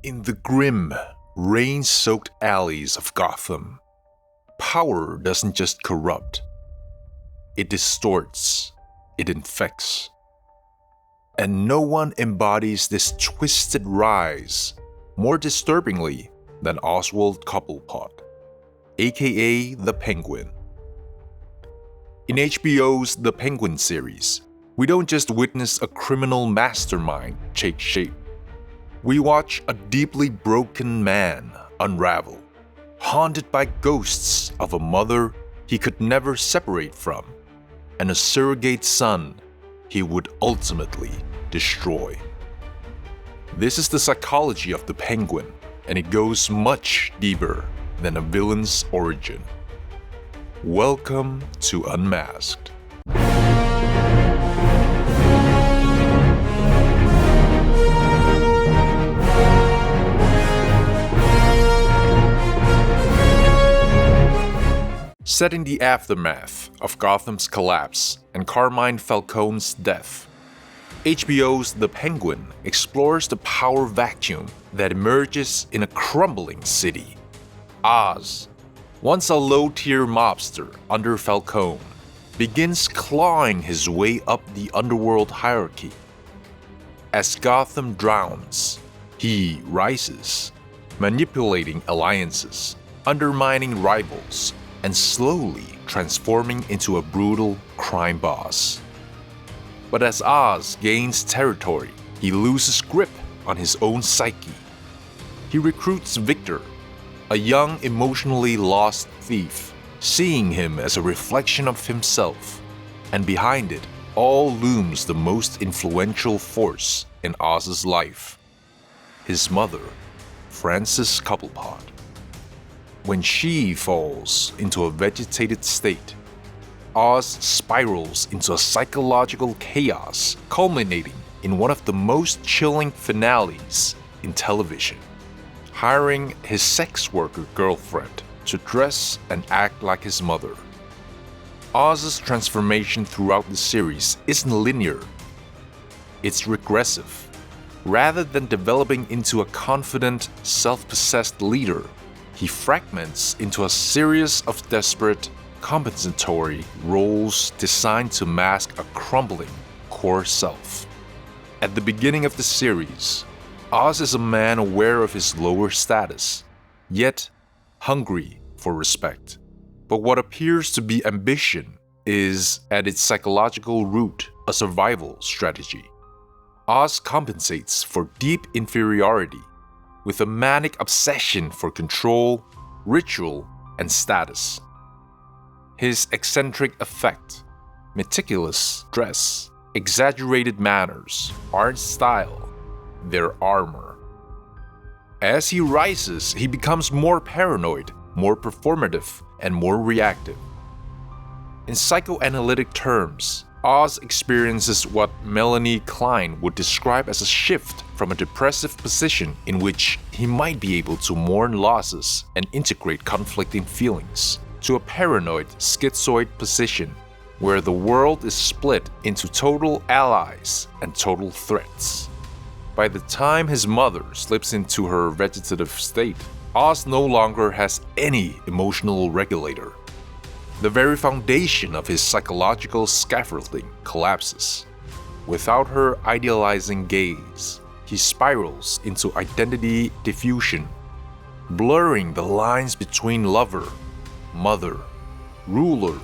In the grim, rain-soaked alleys of Gotham, power doesn't just corrupt. It distorts, it infects. And no one embodies this twisted rise more disturbingly than Oswald Cobblepot, aka the Penguin. In HBO's The Penguin series, we don't just witness a criminal mastermind take shape. We watch a deeply broken man unravel, haunted by ghosts of a mother he could never separate from, and a surrogate son he would ultimately destroy. This is the psychology of the Penguin, and it goes much deeper than a villain's origin. Welcome to Unmasked. Set in the aftermath of Gotham's collapse and Carmine Falcone's death, HBO's The Penguin explores the power vacuum that emerges in a crumbling city. Oz, once a low-tier mobster under Falcone, begins clawing his way up the underworld hierarchy. As Gotham drowns, he rises, manipulating alliances, undermining rivals, and slowly transforming into a brutal crime boss. But as Oz gains territory, he loses grip on his own psyche. He recruits Victor, a young, emotionally lost thief, seeing him as a reflection of himself, and behind it all looms the most influential force in Oz's life: his mother, Frances Cobblepot. When she falls into a vegetated state, Oz spirals into a psychological chaos, culminating in one of the most chilling finales in television, hiring his sex worker girlfriend to dress and act like his mother. Oz's transformation throughout the series isn't linear. It's regressive. Rather than developing into a confident, self-possessed leader, he fragments into a series of desperate, compensatory roles designed to mask a crumbling core self. At the beginning of the series, Oz is a man aware of his lower status, yet hungry for respect. But what appears to be ambition is, at its psychological root, a survival strategy. Oz compensates for deep inferiority with a manic obsession for control, ritual, and status. His eccentric affect, meticulous dress, exaggerated manners, art style, their armor. As he rises, he becomes more paranoid, more performative, and more reactive. In psychoanalytic terms, Oz experiences what Melanie Klein would describe as a shift from a depressive position in which he might be able to mourn losses and integrate conflicting feelings, to a paranoid, schizoid position where the world is split into total allies and total threats. By the time his mother slips into her vegetative state, Oz no longer has any emotional regulator. The very foundation of his psychological scaffolding collapses. Without her idealizing gaze, he spirals into identity diffusion, blurring the lines between lover, mother, ruler,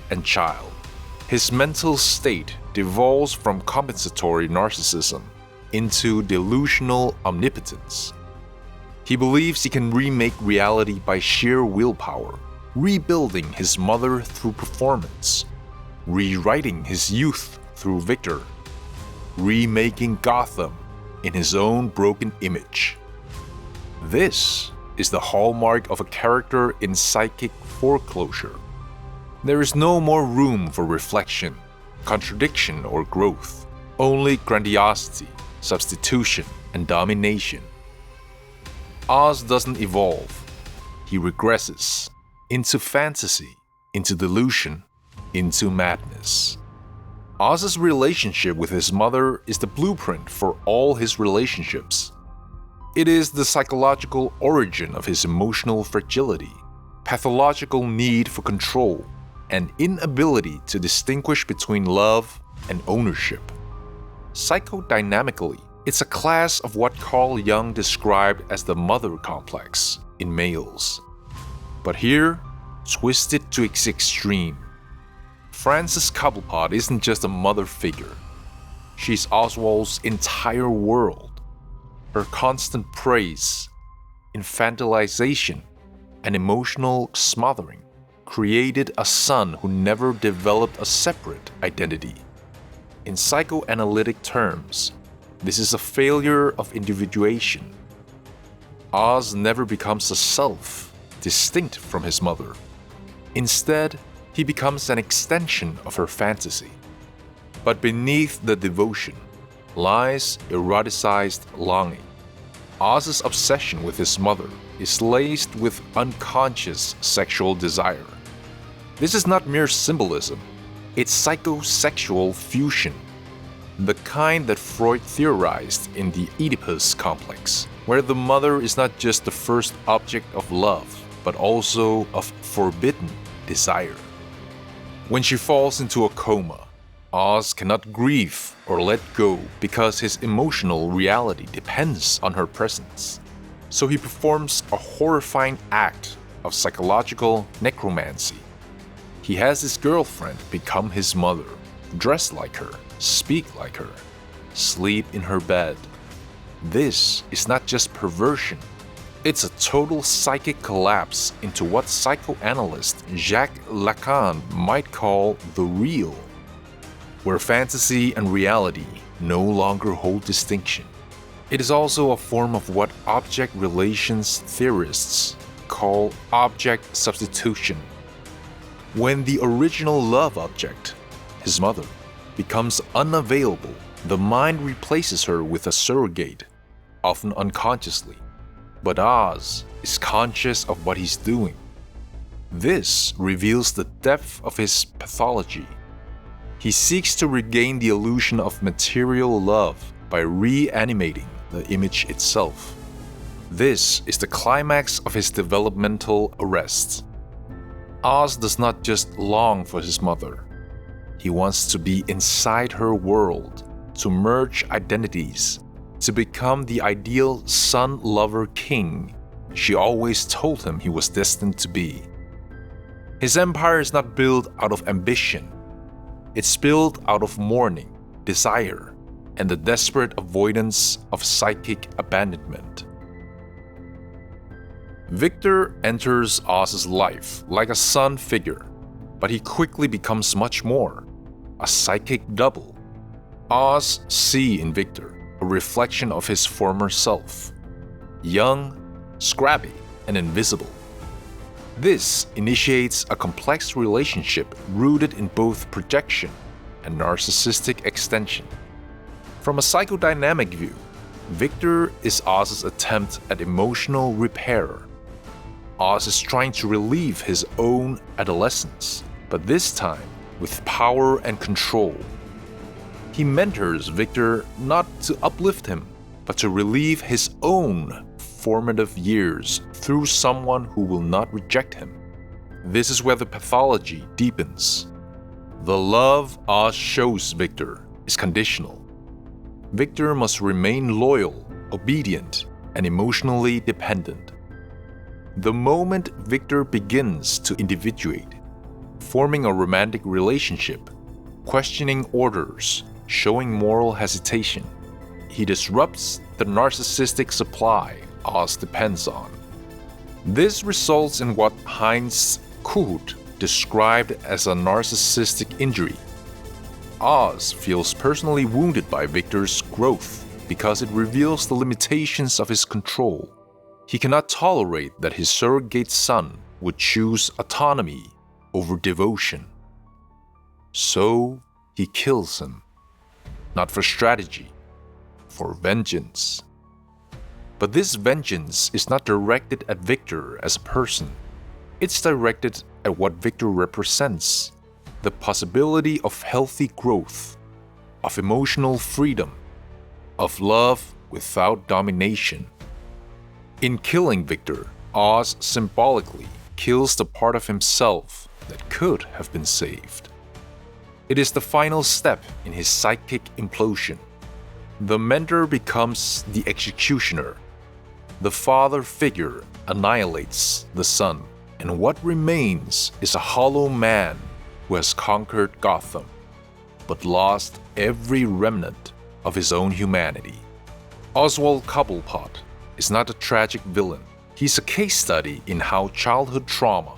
and child. His mental state devolves from compensatory narcissism into delusional omnipotence. He believes he can remake reality by sheer willpower, rebuilding his mother through performance, rewriting his youth through Victor, remaking Gotham in his own broken image. This is the hallmark of a character in psychic foreclosure. There is no more room for reflection, contradiction, or growth, only grandiosity, substitution, and domination. Oz doesn't evolve, he regresses into fantasy, into delusion, into madness. Oz's relationship with his mother is the blueprint for all his relationships. It is the psychological origin of his emotional fragility, pathological need for control, and inability to distinguish between love and ownership. Psychodynamically, it's a class of what Carl Jung described as the mother complex in males. But here, twisted to its extreme. Frances Cobblepot isn't just a mother figure. She's Oswald's entire world. Her constant praise, infantilization, and emotional smothering created a son who never developed a separate identity. In psychoanalytic terms, this is a failure of individuation. Oz never becomes a self, distinct from his mother. Instead, he becomes an extension of her fantasy. But beneath the devotion lies eroticized longing. Oz's obsession with his mother is laced with unconscious sexual desire. This is not mere symbolism, it's psychosexual fusion, the kind that Freud theorized in the Oedipus complex, where the mother is not just the first object of love, but also of forbidden desire. When she falls into a coma, Oz cannot grieve or let go because his emotional reality depends on her presence. So he performs a horrifying act of psychological necromancy. He has his girlfriend become his mother, dress like her, speak like her, sleep in her bed. This is not just perversion, it's a total psychic collapse into what psychoanalyst Jacques Lacan might call the real, where fantasy and reality no longer hold distinction. It is also a form of what object relations theorists call object substitution. When the original love object, his mother, becomes unavailable, the mind replaces her with a surrogate, often unconsciously. But Oz is conscious of what he's doing. This reveals the depth of his pathology. He seeks to regain the illusion of material love by reanimating the image itself. This is the climax of his developmental arrest. Oz does not just long for his mother. He wants to be inside her world, to merge identities, to become the ideal son-lover king she always told him he was destined to be. His empire is not built out of ambition. It's built out of mourning, desire, and the desperate avoidance of psychic abandonment. Victor enters Oz's life like a son figure, but he quickly becomes much more, a psychic double. Oz sees in Victor a reflection of his former self, young, scrappy, and invisible. This initiates a complex relationship rooted in both projection and narcissistic extension. From a psychodynamic view, Victor is Oz's attempt at emotional repair. Oz is trying to relieve his own adolescence, but this time with power and control. He mentors Victor not to uplift him, but to relieve his own formative years through someone who will not reject him. This is where the pathology deepens. The love Oz shows Victor is conditional. Victor must remain loyal, obedient, and emotionally dependent. The moment Victor begins to individuate, forming a romantic relationship, questioning orders, showing moral hesitation, he disrupts the narcissistic supply Oz depends on. This results in what Heinz Kohut described as a narcissistic injury. Oz feels personally wounded by Victor's growth because it reveals the limitations of his control. He cannot tolerate that his surrogate son would choose autonomy over devotion. So he kills him, not for strategy, for vengeance. But this vengeance is not directed at Victor as a person. It's directed at what Victor represents, the possibility of healthy growth, of emotional freedom, of love without domination. In killing Victor, Oz symbolically kills the part of himself that could have been saved. It is the final step in his psychic implosion. The mentor becomes the executioner. The father figure annihilates the son, and what remains is a hollow man who has conquered Gotham, but lost every remnant of his own humanity. Oswald Cobblepot is not a tragic villain. He's a case study in how childhood trauma,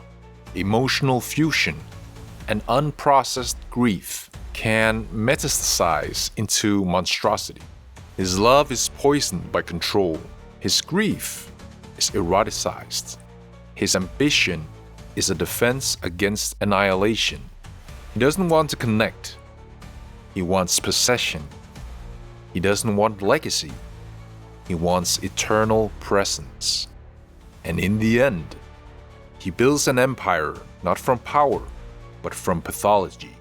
emotional fusion, and unprocessed grief can metastasize into monstrosity. His love is poisoned by control. His grief is eroticized. His ambition is a defense against annihilation. He doesn't want to connect. He wants possession. He doesn't want legacy. He wants eternal presence. And in the end, he builds an empire not from power, but from pathology.